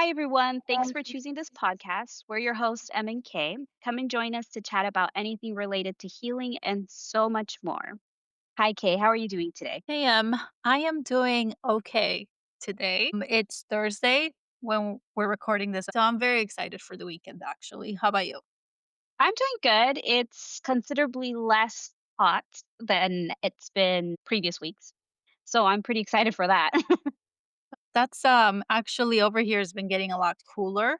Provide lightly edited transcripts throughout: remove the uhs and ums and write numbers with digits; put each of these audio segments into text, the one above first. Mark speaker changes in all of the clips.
Speaker 1: Hi, everyone. Thanks for choosing this podcast. We're your hosts, Em and Kay. Come and join us to chat about anything related to healing and so much more. Hi, Kay. How are you doing today?
Speaker 2: Hey, I am doing okay today. It's Thursday when we're recording this, so I'm very excited for the weekend, actually. How about you?
Speaker 1: I'm doing good. It's considerably less hot than it's been previous weeks. So I'm pretty excited for that.
Speaker 2: That's actually over here has been getting a lot cooler.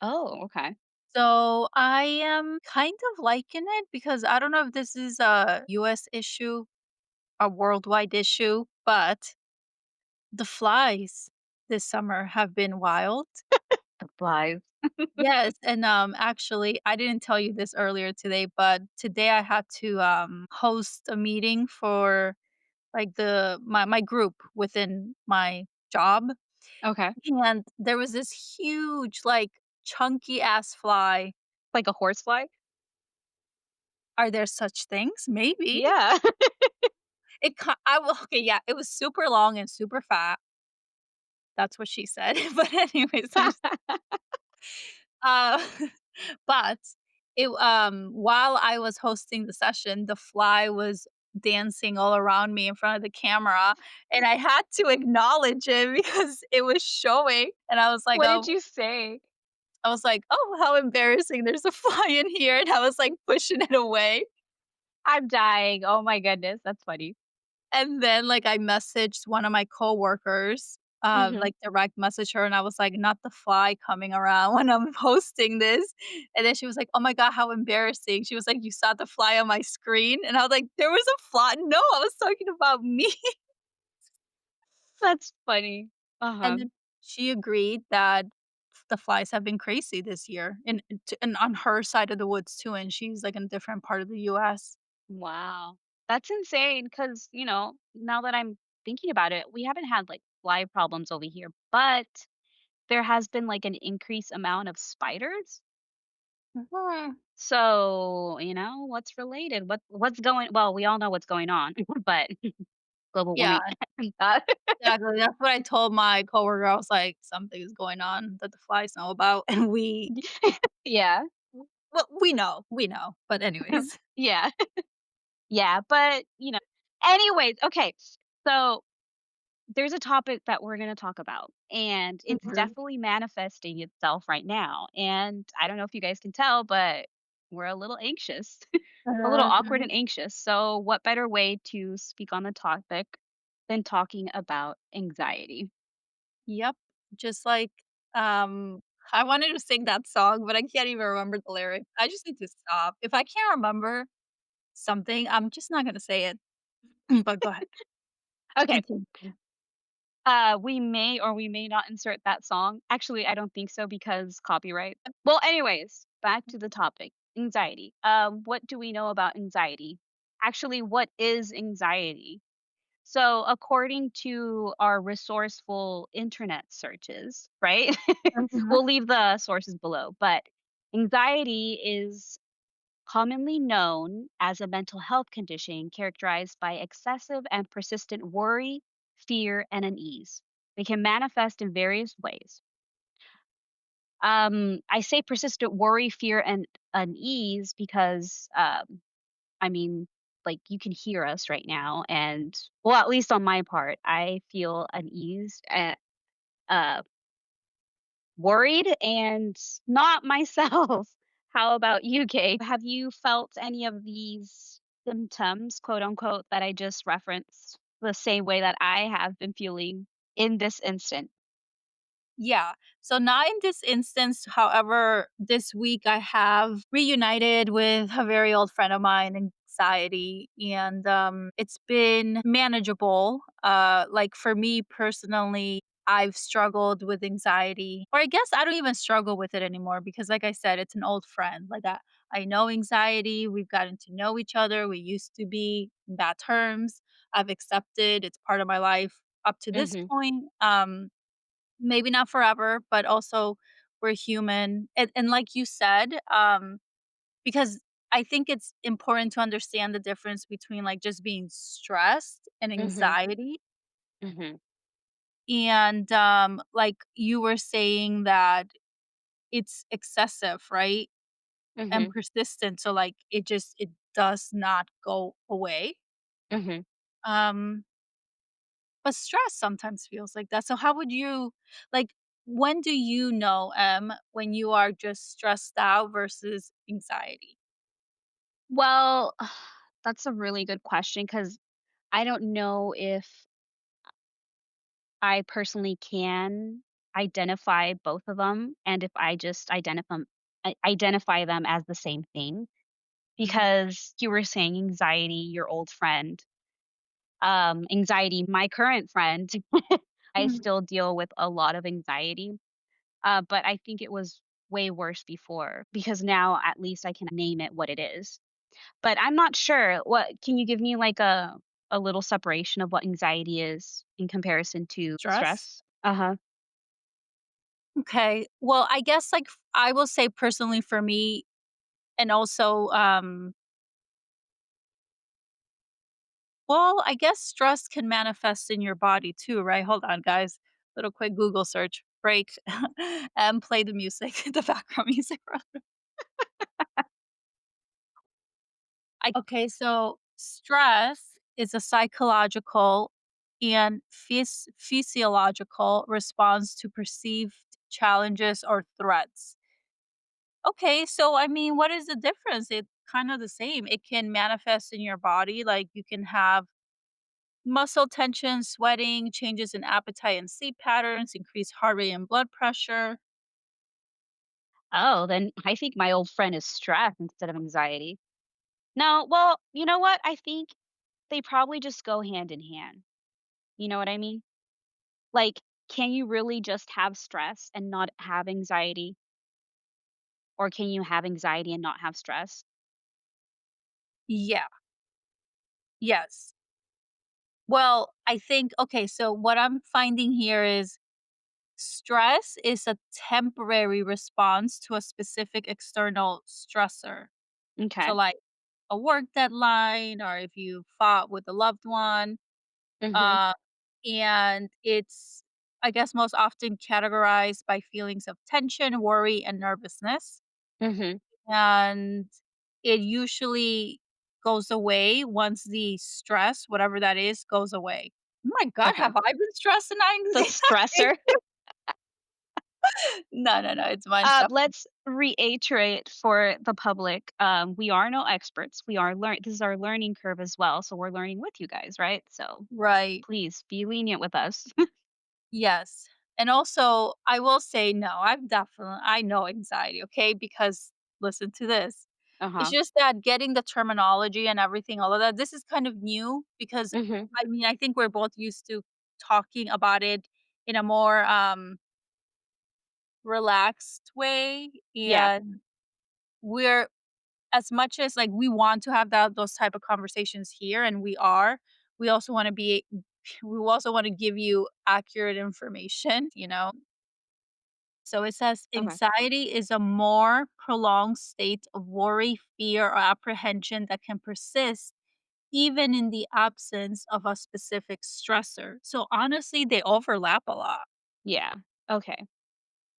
Speaker 1: Oh, okay.
Speaker 2: So I am kind of liking it because I don't know if this is a US issue, a worldwide issue, but the flies this summer have been wild.
Speaker 1: The flies.
Speaker 2: Yes, and, actually, I didn't tell you this earlier today, but today I had to, host a meeting for, like, my group within my job,
Speaker 1: Okay.
Speaker 2: and there was this huge, like, chunky ass fly.
Speaker 1: Like a horsefly?
Speaker 2: Are there such things? Maybe.
Speaker 1: Yeah.
Speaker 2: I will okay, yeah, it was super long and super fat. That's what she said, but anyways, I'm just uh But while I was hosting the session, the fly was dancing all around me in front of the camera, and I had to acknowledge it because it was showing, and
Speaker 1: What did you say?
Speaker 2: I was like, "Oh, how embarrassing, there's a fly in here," and I was, like, pushing it away,
Speaker 1: I'm dying. Oh my goodness. That's funny.
Speaker 2: and then, like, I messaged one of my coworkers,
Speaker 1: Hmm.
Speaker 2: like, direct message her, and I was like, "Not the fly coming around when I'm hosting this," and then she was like, "Oh my god, how embarrassing." She was like, "You saw the fly on my screen?" And I was like, "There was a fly." "No, I was talking about me."
Speaker 1: That's funny. Uh huh.
Speaker 2: And then she agreed that the flies have been crazy this year, and on her side of the woods too, and she's, like, in a different part of the US.
Speaker 1: Wow. That's insane because, now that I'm thinking about it, we haven't had like fly problems over here, but there has been like an increased amount of spiders.
Speaker 2: Mhm.
Speaker 1: So, what's related? What's going well, we all know what's going on, but global
Speaker 2: Yeah.
Speaker 1: warming. Uh,
Speaker 2: Exactly, that's what I told my coworker, I was like, "Something is going on that the flies know about," and
Speaker 1: yeah.
Speaker 2: we know, but anyways.
Speaker 1: Yeah. Yeah, but, anyways, okay. So, there's a topic that we're going to talk about, and it's
Speaker 2: Mhm.
Speaker 1: definitely manifesting itself right now. And I don't know if you guys can tell, but we're a little anxious, a little awkward
Speaker 2: Mhm.
Speaker 1: and anxious. So, what better way to speak on the topic than talking about anxiety?
Speaker 2: Yep, just like, I wanted to sing that song, but I can't even remember the lyrics. I just need to stop. If I can't remember something, I'm just not gonna say it. But go ahead.
Speaker 1: Okay.
Speaker 2: Continue.
Speaker 1: We may or we may not insert that song. Actually, I don't think so because copyright. Well, anyways, back to the topic anxiety. What do we know about anxiety? Actually, what is anxiety? So, according to our resourceful internet searches, right?
Speaker 2: Mhm.
Speaker 1: We'll leave the sources below, but anxiety is commonly known as a mental health condition characterized by excessive and persistent worry, fear, and unease. They can manifest in various ways. I say persistent worry, fear, and unease because I mean, like, you can hear us right now, and well, at least on my part, I feel uneased and uh, worried and not myself. How about you, Kate? Have you felt any of these symptoms, quote unquote, that I just referenced the same way that I have been feeling in this instant?
Speaker 2: Yeah. So not in this instance, however, this week I have reunited with a very old friend of mine, anxiety, and it's been manageable. Like for me personally, I've struggled with anxiety, or I guess I don't even struggle with it anymore because, like I said, it's an old friend. I know anxiety. We've gotten to know each other. We used to be in bad terms. I've accepted it's part of my life up to this
Speaker 1: Mhm.
Speaker 2: point. Maybe not forever, but also we're human. And like you said, because I think it's important to understand the difference between like just being stressed and
Speaker 1: Mhm.
Speaker 2: anxiety.
Speaker 1: Mhm.
Speaker 2: And like you were saying that it's excessive, right? And
Speaker 1: Mhm.
Speaker 2: persistent, so like it does not go away.
Speaker 1: Mhm.
Speaker 2: Um but stress sometimes feels like that. So how would you like when do you know when you are just stressed out versus anxiety?
Speaker 1: Well, that's a really good question because I don't know if I personally can identify both of them, and if I just identify them as the same thing,
Speaker 2: Mhm.
Speaker 1: because you were saying anxiety, your old friend, anxiety, my current friend, I
Speaker 2: Mhm.
Speaker 1: still deal with a lot of anxiety, but I think it was way worse before because now at least I can name it what it is. But I'm not sure. What can you give me like a little separation of what anxiety is in comparison to
Speaker 2: Stress?
Speaker 1: stress? Uh-huh.
Speaker 2: Okay. Well, I guess like I will say personally for me and also well, I guess stress can manifest in your body too, right? Hold on, guys. Little quick Google search break and play the music, the background music. Okay, so stress is a psychological and physiological response to perceived challenges or threats. Okay, so I mean, what is the difference? It's kind of the same. It can manifest in your body, like you can have muscle tension, sweating, changes in appetite and sleep patterns, increased heart rate and blood pressure.
Speaker 1: Oh, then I think my old friend is stress instead of anxiety. No, well, you know what? I think they probably just go hand in hand. You know what I mean? Like, can you really just have stress and not have anxiety? Or can you have anxiety and not have stress?
Speaker 2: Yeah, yes. Well, I think, okay, so what I'm finding here is stress is a temporary response to a specific external stressor. So,
Speaker 1: Okay.
Speaker 2: like a work deadline, or if you fought with a loved one,
Speaker 1: Mhm.
Speaker 2: uh, and it's, I guess, most often categorized by feelings of tension, worry, and nervousness.
Speaker 1: Mhm.
Speaker 2: And it usually goes away once the stress, whatever that is, goes away. Oh my God,
Speaker 1: Okay.
Speaker 2: have I been stressed and
Speaker 1: The
Speaker 2: anxiety?
Speaker 1: stressor.
Speaker 2: No, no, no, it's mine stuff.
Speaker 1: Let's reiterate for the public. We are no experts. We are learn. This is our learning curve as well. So we're learning with you guys, right? So
Speaker 2: Right.
Speaker 1: please be lenient with us.
Speaker 2: Yes. And also, I will say no, I know anxiety, okay? Because listen to this.
Speaker 1: Uh
Speaker 2: It's
Speaker 1: huh.
Speaker 2: just that getting the terminology and everything, all of that, this is kind of new because
Speaker 1: Mhm.
Speaker 2: I mean, I think we're both used to talking about it in a more relaxed way.
Speaker 1: Yeah.
Speaker 2: And we're as much as like we want to have those type of conversations here, and we are, we also want to be we also want to give you accurate information, you know. So it says
Speaker 1: Okay.
Speaker 2: anxiety is a more prolonged state of worry, fear, or apprehension that can persist even in the absence of a specific stressor. So honestly, they overlap a lot.
Speaker 1: Yeah. Okay.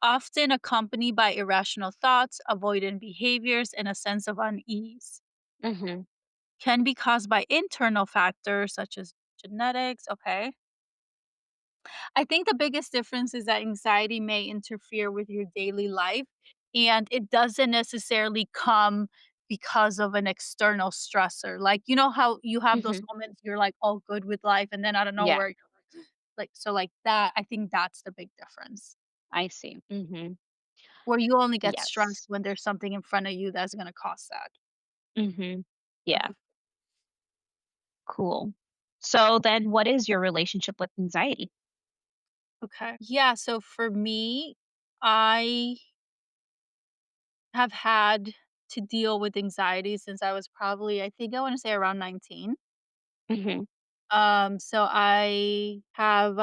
Speaker 2: Often accompanied by irrational thoughts, avoidant behaviors, and a sense of unease.
Speaker 1: Mhm.
Speaker 2: Can be caused by internal factors such as genetics. Okay. I think the biggest difference is that anxiety may interfere with your daily life and it doesn't necessarily come because of an external stressor. Like, you know how you have those
Speaker 1: Mhm.
Speaker 2: moments you're like all good with life and then out of
Speaker 1: Yeah.
Speaker 2: nowhere you're like so like that, I think that's the big difference.
Speaker 1: I see. Mhm.
Speaker 2: Where you only get
Speaker 1: Yes.
Speaker 2: stressed when there's something in front of you that's going to cause that.
Speaker 1: Mhm. Yeah.
Speaker 2: Mhm.
Speaker 1: Cool. So then, what is your relationship with anxiety?
Speaker 2: Okay. Yeah, so for me, I have had to deal with anxiety since I was probably, I think I want to say around 19.
Speaker 1: Mhm.
Speaker 2: So I have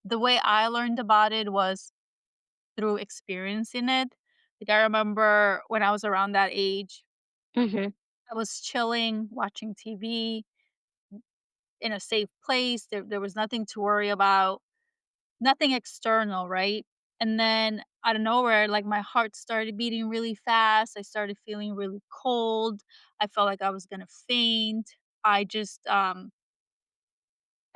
Speaker 2: the way I learned about it was through experiencing it. Like I remember when I was around that age,
Speaker 1: Mhm.
Speaker 2: I was chilling, watching TV in a safe place. There was nothing to worry about. nothing external, right? And then out of nowhere, like, my heart started beating really fast, I started feeling really cold, I felt like I was gonna faint, I just,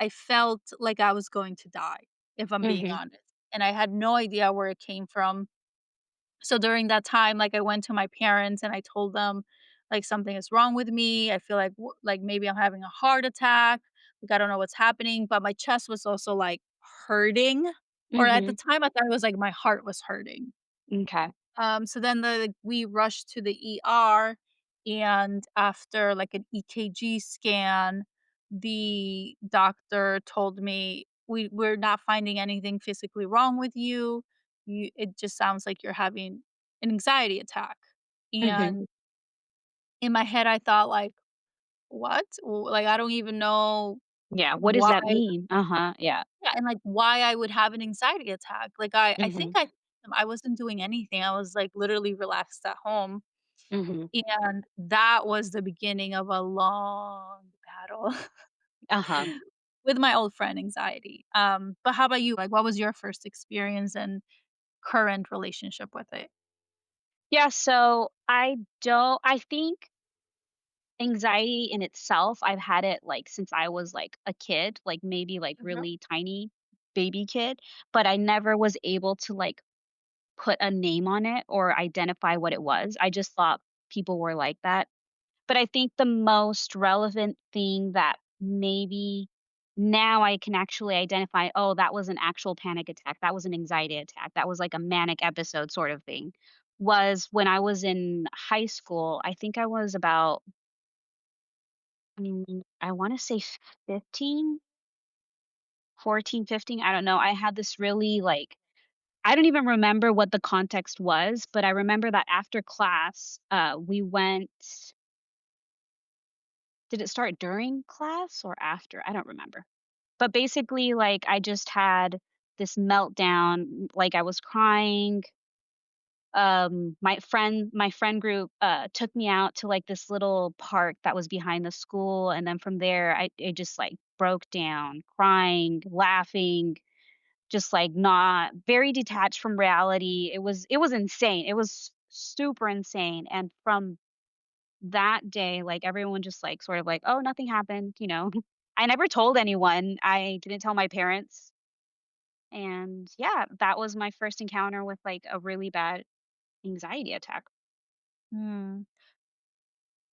Speaker 2: I felt like I was going to die, if I'm being
Speaker 1: Mhm.
Speaker 2: honest, and I had no idea where it came from. So during that time, like, I went to my parents and I told them, like, "Something is wrong with me. I feel like like, maybe I'm having a heart attack. Like, I don't know what's happening," but my chest was also, like, hurting, or at the
Speaker 1: Mhm.
Speaker 2: time, I thought it was, like, my heart was hurting.
Speaker 1: M'kay.
Speaker 2: So then we rushed to the ER, and after, like, an EKG scan, the doctor told me, "We're not finding anything physically wrong with you. It just sounds like you're having an anxiety attack."
Speaker 1: Mhm.
Speaker 2: And in my head, I thought, like, "What?" Like, I don't even know
Speaker 1: Yeah, what does
Speaker 2: why.
Speaker 1: that mean? Uh-huh, yeah.
Speaker 2: Yeah, and, like, why I would have an anxiety attack. Like, I think
Speaker 1: Mhm.
Speaker 2: I wasn't doing anything. I was, like, literally relaxed at home.
Speaker 1: Mhm.
Speaker 2: And that was the beginning of a long battle
Speaker 1: Uh-huh.
Speaker 2: with my old friend anxiety. But how about you? Like, what was your first experience and current relationship with it?
Speaker 1: Yeah, so I think anxiety in itself, I've had it, like, since I was, like, a kid, like, maybe, like,
Speaker 2: Mhm.
Speaker 1: really tiny baby kid, but I never was able to, like, put a name on it or identify what it was. I just thought people were like that. But I think the most relevant thing that maybe now I can actually identify, "Oh, that was an actual panic attack. That was an anxiety attack. That was like a manic episode sort of thing," was when I was in high school. I think I was about, I wanna say 15, 14, 15. I don't know. I had this really, like, I don't even remember what the context was, but I remember that after class, we went. Did it start during class or after? I don't remember. But basically, like, I just had this meltdown, like, I was crying. My friend group, took me out to, like, this little park that was behind the school, and then from there, I just, like, broke down, crying, laughing, just, like, not very detached from reality. It was insane. It was super insane, and from that day, like, everyone just, like, sort of like, "Oh, nothing happened," you know? I never told anyone. I didn't tell my parents, and yeah, that was my first encounter with, like, a really bad anxiety attack.
Speaker 2: Hmm,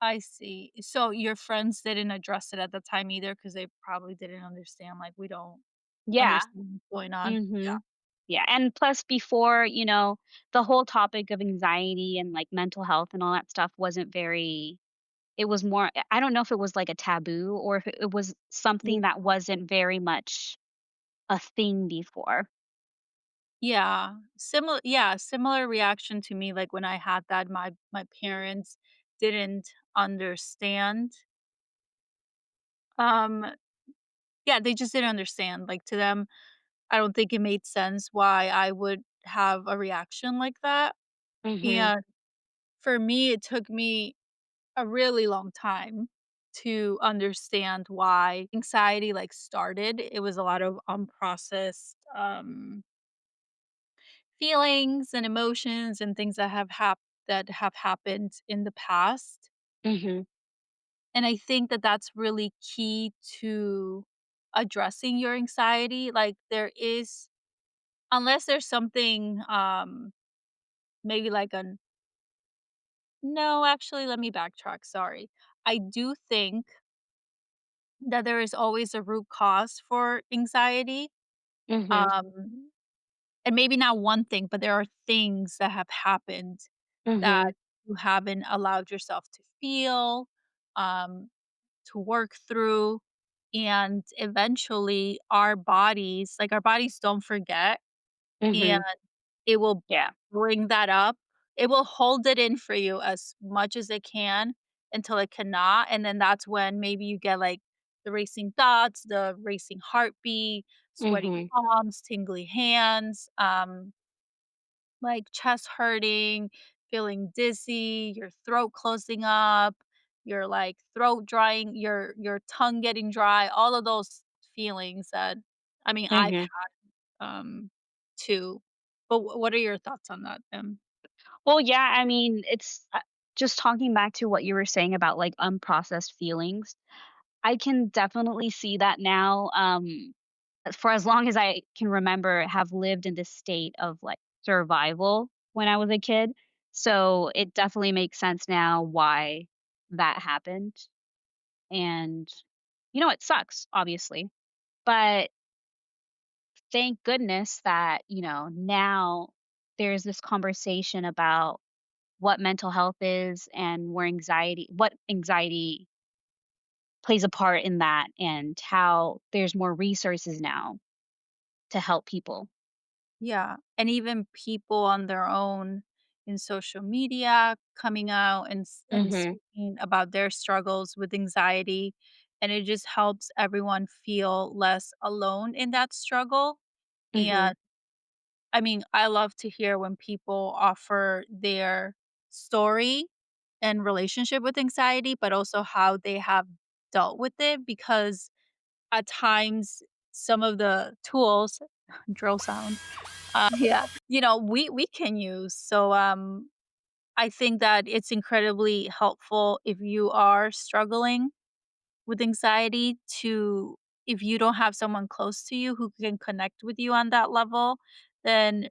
Speaker 2: I see. So your friends didn't address it at the time either because they probably didn't understand, like, we don't
Speaker 1: Yeah.
Speaker 2: understand what's going on. Yeah.
Speaker 1: Mhm. Yeah, and plus before, the whole topic of anxiety and, like, mental health and all that stuff wasn't very. It was more, I don't know if it was, like, a taboo or if it was
Speaker 2: Yeah.
Speaker 1: something that wasn't very much a thing before.
Speaker 2: Yeah. Similar reaction to me, like, when I had that, my parents didn't understand. Um, yeah, they just didn't understand, like, to them, I don't think it made sense why I would have a reaction like that,
Speaker 1: Mhm.
Speaker 2: and for me, it took me a really long time to understand why anxiety, like, started. It was a lot of unprocessed, feelings and emotions and things that have happened in the past,
Speaker 1: Mhm.
Speaker 2: and I think that that's really key to addressing your anxiety. Like, there is, unless there's something, maybe like an no, actually, let me backtrack, sorry. I do think that there is always a root cause for anxiety,
Speaker 1: Mhm.
Speaker 2: um, and maybe not one thing, but there are things that have happened that
Speaker 1: Mhm.
Speaker 2: you haven't allowed yourself to feel, um, to work through, and eventually our bodies don't forget, and
Speaker 1: Mhm.
Speaker 2: it will
Speaker 1: Yeah.
Speaker 2: bring that up. It will hold it in for you as much as it can until it cannot, and then that's when maybe you get, like, the racing thoughts, the racing heartbeat, sweaty
Speaker 1: Mhm.
Speaker 2: palms, tingly hands, like, chest hurting, feeling dizzy, your throat closing up, your, like, throat drying, your tongue getting dry, all of those feelings that, I mean, I've
Speaker 1: Mhm.
Speaker 2: had. too. But what are your thoughts on that,
Speaker 1: Well, yeah, I mean, it's just talking back to what you were saying about like unprocessed feelings. I can definitely see that now. For as long as I can remember, have lived in this state of like survival when I was a kid. So it definitely makes sense now why that happened. And, it sucks, obviously. But thank goodness that, now there's this conversation about what mental health is and what anxiety plays a part in that and how there's more resources now to help people.
Speaker 2: Yeah, and even people on their own in social media coming out and
Speaker 1: Mhm.
Speaker 2: speaking about their struggles with anxiety, and it just helps everyone feel less alone in that struggle.
Speaker 1: Mhm.
Speaker 2: And I mean, I love to hear when people offer their story and relationship with anxiety, but also how they have dealt with it because at times some of the tools drill sound yeah, we can use. So, I think that it's incredibly helpful if you are struggling with anxiety to if you don't have someone close to you who can connect with you on that level, then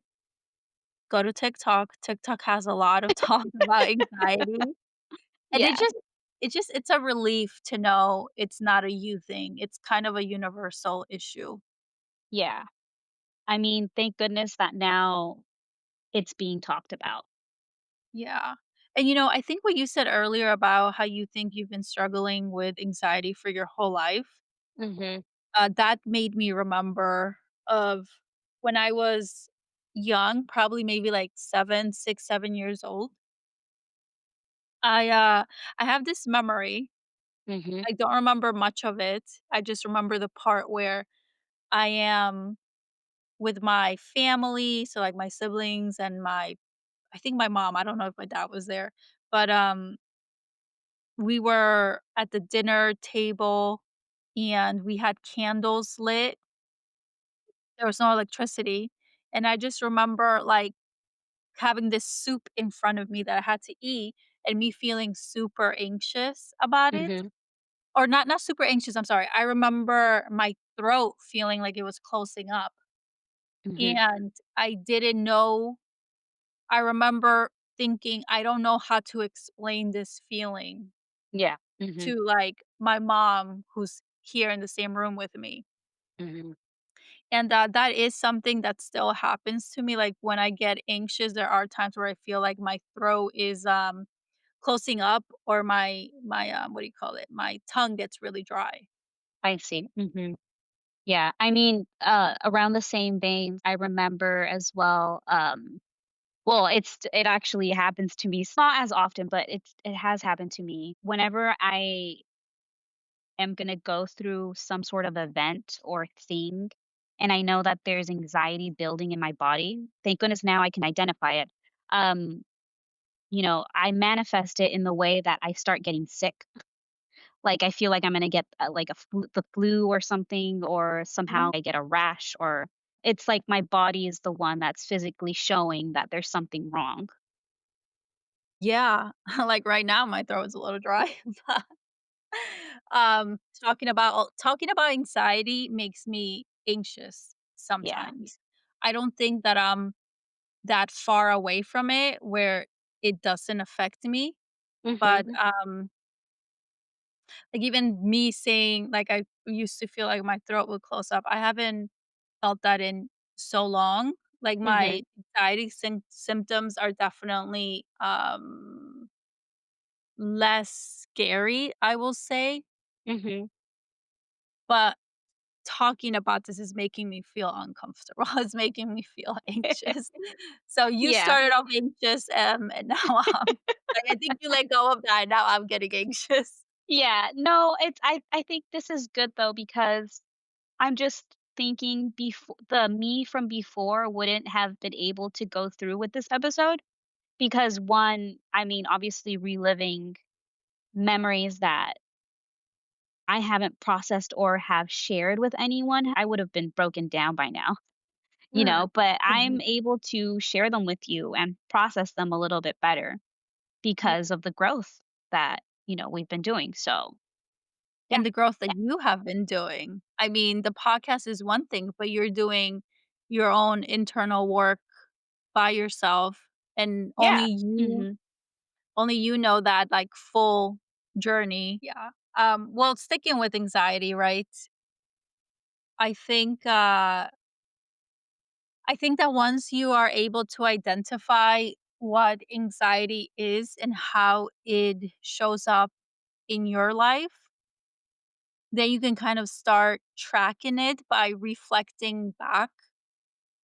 Speaker 2: go to TikTok. TikTok has a lot of talk about anxiety, and
Speaker 1: Yeah.
Speaker 2: it's a relief to know it's not a you thing. It's kind of a universal issue.
Speaker 1: Yeah. I mean, thank goodness that now it's being talked about.
Speaker 2: Yeah. And I think what you said earlier about how you think you've been struggling with anxiety for your whole life,
Speaker 1: Mhm.
Speaker 2: that made me remember of when I was young, probably maybe like 7, 6, 7 years old. I uh I have this memory.
Speaker 1: Mhm.
Speaker 2: I don't remember much of it. I just remember the part where I am with my family, so like my siblings and my I think my mom. I don't know if my dad was there. But we were at the dinner table and we had candles lit. There was no electricity, and I just remember, like, having this soup in front of me that I had to eat and me feeling super anxious about it.
Speaker 1: Mhm.
Speaker 2: Or not super anxious, I'm sorry. I remember my throat feeling like it was closing up,
Speaker 1: Mhm.
Speaker 2: and I didn't know I remember thinking, "I don't know how to explain this feeling
Speaker 1: Yeah. Mhm.
Speaker 2: to, like, my mom who's here in the same room with me."
Speaker 1: Mhm.
Speaker 2: And, that is something that still happens to me, like, when I get anxious, there are times where I feel like my throat is, closing up or what do you call it? My tongue gets really dry.
Speaker 1: I see. Mhm. Yeah. I mean, around the same vein, I remember as well, well, it actually happens to me. It's not as often, but it has happened to me. Whenever I am gonna go through some sort of event or thing, and I know that there's anxiety building in my body, thank goodness now I can identify it. Um, I manifest it in the way that I start getting sick. Like, I feel like I'm gonna get, like, the flu or something, or somehow I get a rash, or it's like my body is the one that's physically showing that there's something wrong.
Speaker 2: Yeah, like, right now, my throat is a little dry, but, talking about anxiety makes me anxious
Speaker 1: Yeah.
Speaker 2: sometimes. I don't think that I'm that far away from it where it doesn't affect me, but,
Speaker 1: Mhm.
Speaker 2: like, even me saying, like, I used to feel like my throat would close up, I haven't felt that in so long. Like, my
Speaker 1: Mhm.
Speaker 2: anxiety symptoms are definitely, less scary, I will say,
Speaker 1: Mhm.
Speaker 2: but talking about this is making me feel uncomfortable. It's making me feel anxious. So you
Speaker 1: Yeah.
Speaker 2: started off anxious, and now I think you let go of that, now I'm getting anxious.
Speaker 1: Yeah. No, I think this is good though, because I'm just thinking the me from before wouldn't have been able to go through with this episode, because one, I mean, obviously reliving memories that I haven't processed or have shared with anyone, I would have been broken down by now. but I'm
Speaker 2: Mhm.
Speaker 1: able to share them with you and process them a little bit better
Speaker 2: Yeah,
Speaker 1: because of the growth that, we've been doing. So, yeah.
Speaker 2: and the growth that
Speaker 1: Yeah.
Speaker 2: you have been doing. I mean, the podcast is one thing, but you're doing your own internal work by yourself, and
Speaker 1: Yeah. Mhm.
Speaker 2: only you know that, like, full journey. Yeah. Well, sticking with anxiety, right? I think, uh I think that once you are able to identify what anxiety is and how it shows up in your life, then you can kind of start tracking it by reflecting back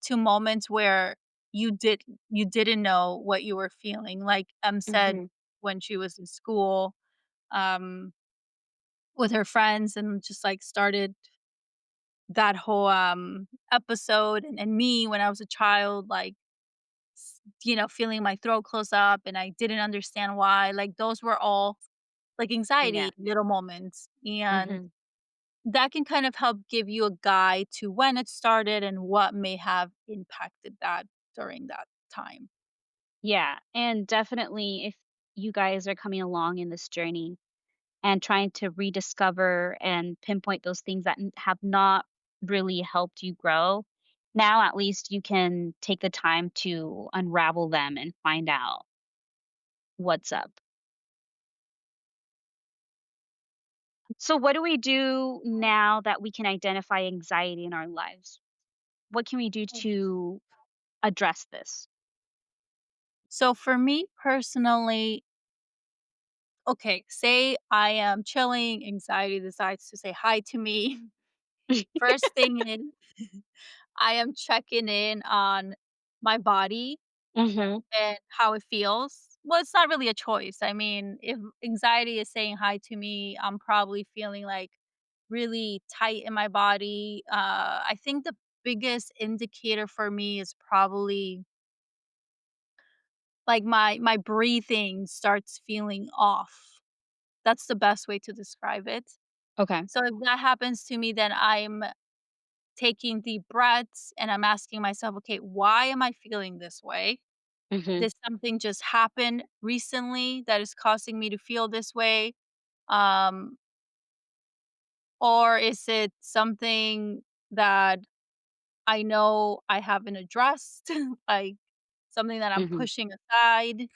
Speaker 2: to moments where you didn't know what you were feeling. Like said
Speaker 1: Mhm.
Speaker 2: when she was in school, um, with her friends and just like started that whole episode, and me when I was a child, like feeling my throat close up and I didn't understand why. Like those were all like
Speaker 1: Yeah.
Speaker 2: anxiety little moments. And
Speaker 1: Mhm.
Speaker 2: that can kind of help give you a guide to when it started and what may have impacted that during that time.
Speaker 1: Yeah, and definitely if you guys are coming along in this journey and trying to rediscover and pinpoint those things that have not really helped you grow, now at least you can take the time to unravel them and find out what's up. So, what do we do now that we can identify anxiety in our lives? What can we do to address this?
Speaker 2: So for me personally, okay, say I am chilling, anxiety decides to say hi to me. First thing is I am checking in on my body
Speaker 1: Mhm.
Speaker 2: and how it feels. Well, it's not really a choice. I mean, if anxiety is saying hi to me, I'm probably feeling like really tight in my body. I think the biggest indicator for me is probably like my breathing starts feeling off. That's the best way to describe it.
Speaker 1: Okay.
Speaker 2: So if that happens to me, then I'm taking deep breaths and I'm asking myself, okay, why am I feeling this way?
Speaker 1: Mhm.
Speaker 2: Did something just happen recently that is causing me to feel this way? Um, or is it something that I know I haven't addressed, like something that I'm
Speaker 1: Mhm.
Speaker 2: pushing aside?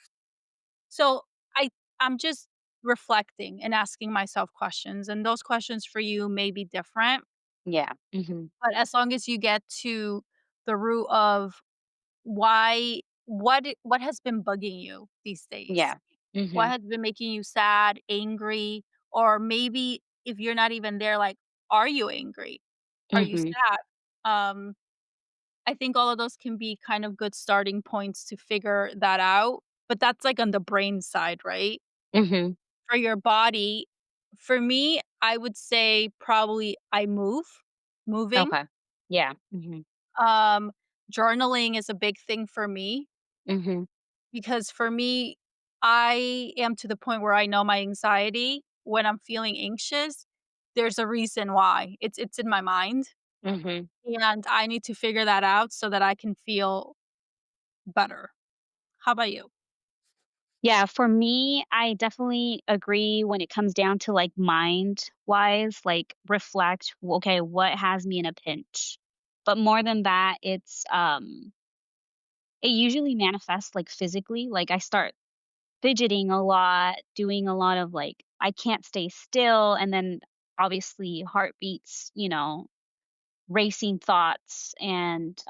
Speaker 2: So I I'm just reflecting and asking myself questions, and those questions for you may be different,
Speaker 1: Yeah. Mhm.
Speaker 2: but as long as you get to the root of what has been bugging you these days?
Speaker 1: Yeah.
Speaker 2: What
Speaker 1: Mhm.
Speaker 2: has been making you sad, angry, or maybe if you're not even there, like, are you angry? Are you
Speaker 1: Mhm.
Speaker 2: sad? Um, I think all of those can be kind of good starting points to figure that out, but that's, like, on the brain side, right?
Speaker 1: Mhm.
Speaker 2: For your body, for me, I would say probably moving.
Speaker 1: Okay. Yeah. Mhm.
Speaker 2: Um, Journaling is a big thing for me
Speaker 1: Mhm.
Speaker 2: because for me, I am to the point where I know my anxiety when I'm feeling anxious, there's a reason why. It's in my mind,
Speaker 1: Mhm.
Speaker 2: and I need to figure that out so that I can feel better. How about you?
Speaker 1: Yeah, for me, I definitely agree when it comes down to like mind wise, like reflect, okay, what has me in a pinch? But more than that, it usually manifests like physically. Like I start fidgeting a lot, doing a lot of like I can't stay still and then obviously heartbeats, racing thoughts and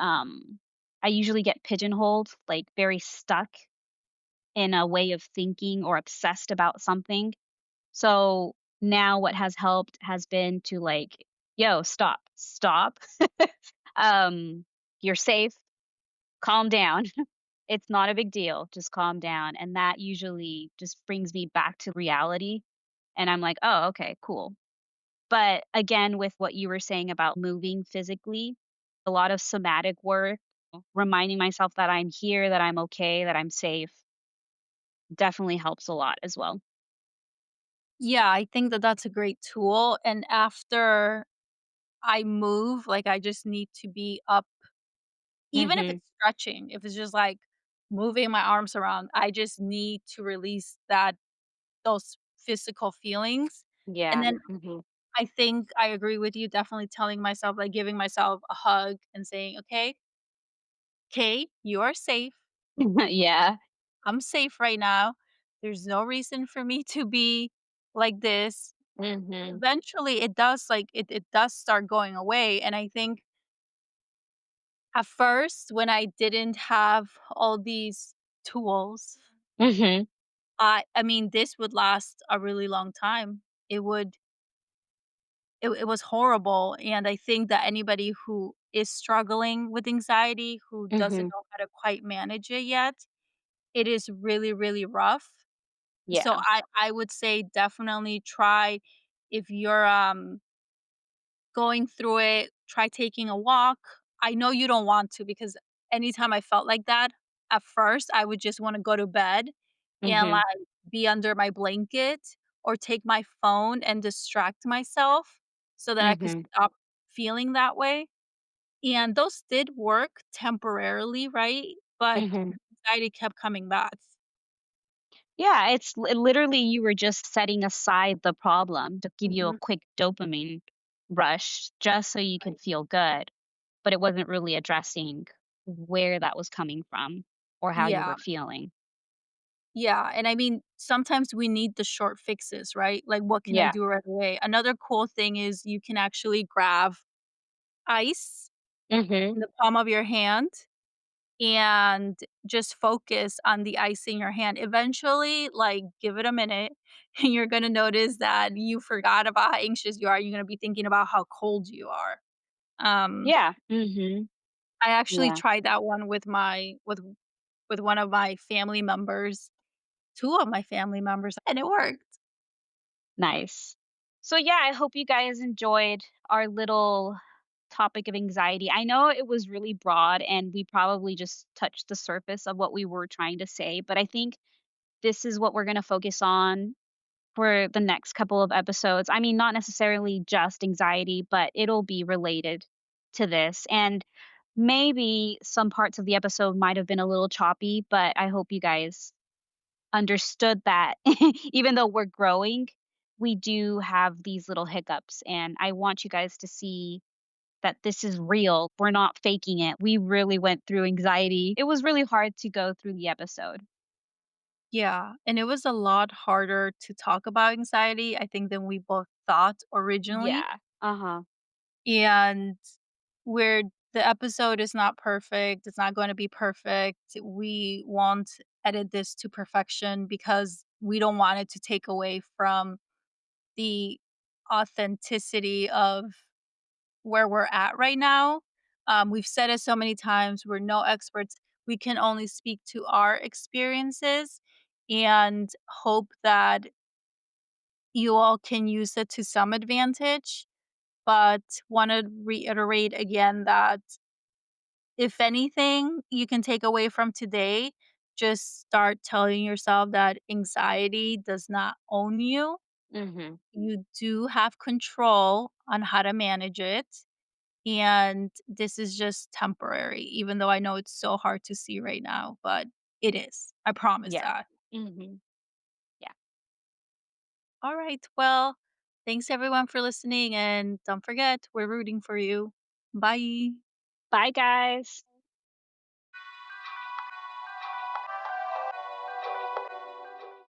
Speaker 1: I usually get pigeonholed, like very stuck in a way of thinking or obsessed about something. So now what has helped has been to like, yo, stop, stop. um, you're safe, calm down. It's not a big deal. Just calm down. And that usually just brings me back to reality. And I'm like, oh, okay, cool. But again, with what you were saying about moving physically, a lot of somatic work, reminding myself that I'm here, that I'm okay, that I'm safe, definitely helps a lot as well.
Speaker 2: Yeah, I think that that's a great tool, and after I move, like, I just need to be up even if
Speaker 1: Mhm.
Speaker 2: it's stretching, if it's just, like, moving my arms around, I just need to release those physical feelings, and
Speaker 1: Yeah.
Speaker 2: then
Speaker 1: Mhm.
Speaker 2: I think I agree with you, definitely telling myself, like, giving myself a hug and saying, "Okay, 'kay, you are safe.
Speaker 1: Yeah.
Speaker 2: I'm safe right now. There's no reason for me to be like this."
Speaker 1: Mhm.
Speaker 2: Eventually, it does, like, it does start going away, and I think at first, when I didn't have all these tools,
Speaker 1: Mhm.
Speaker 2: I mean, this would last a really long time. It was horrible, and I think that anybody who is struggling with anxiety, who doesn't
Speaker 1: Mhm.
Speaker 2: know how to quite manage it yet, it is really, really rough. So
Speaker 1: Yeah.
Speaker 2: I would say definitely try if you're, going through it, try taking a walk. I know you don't want to because anytime I felt like that, at first, I would just wanna go to bed and, like,
Speaker 1: Mhm.
Speaker 2: be under my blanket or take my phone and distract myself so that I could
Speaker 1: Mhm.
Speaker 2: stop feeling that way, and those did work temporarily, right? But
Speaker 1: Mhm.
Speaker 2: anxiety kept coming back.
Speaker 1: Yeah, it's literally you were just setting aside the problem to give you a
Speaker 2: Mhm.
Speaker 1: quick dopamine rush just so you could feel good, but it wasn't really addressing where that was coming from or how you
Speaker 2: Yeah,
Speaker 1: were feeling.
Speaker 2: yeah, and I mean, sometimes we need the short fixes, right? Like, what can I
Speaker 1: Yeah.
Speaker 2: do right away? Another cool thing is you can actually grab ice
Speaker 1: Mhm.
Speaker 2: in the palm of your hand and just focus on the ice in your hand. Eventually, like, give it a minute, and you're gonna notice that you forgot about how anxious you are. You're gonna be thinking about how cold you are. Um,
Speaker 1: Yeah. Mhm.
Speaker 2: I actually
Speaker 1: Yeah.
Speaker 2: tried that one with with one of my family members, 2 of my family members, and it worked.
Speaker 1: Nice. So yeah, I hope you guys enjoyed our little topic of anxiety. I know it was really broad and we probably just touched the surface of what we were trying to say, but I think this is what we're going to focus on for the next couple of episodes. I mean, not necessarily just anxiety, but it'll be related to this. And maybe some parts of the episode might have been a little choppy, but I hope you guys understood that even though we're growing, we do have these little hiccups. And I want you guys to see that this is real. We're not faking it. We really went through anxiety. It was really hard to go through the episode.
Speaker 2: Yeah, and it was a lot harder to talk about anxiety, I think, than we both thought originally.
Speaker 1: Yeah. Uh-huh.
Speaker 2: And where the episode is not perfect, it's not going to be perfect. We won't edit this to perfection because we don't want it to take away from the authenticity of where we're at right now. We've said it so many times, we're no experts. We can only speak to our experiences and hope that you all can use it to some advantage. But want to reiterate again that if anything you can take away from today, just start telling yourself that anxiety does not own you.
Speaker 1: Mhm.
Speaker 2: You do have control on how to manage it. And this is just temporary, even though I know it's so hard to see right now, but it is. I promise
Speaker 1: Yeah.
Speaker 2: that.
Speaker 1: Mhm. Yeah.
Speaker 2: All right. Well, thanks everyone for listening. And don't forget, we're rooting for you. Bye.
Speaker 1: Bye guys.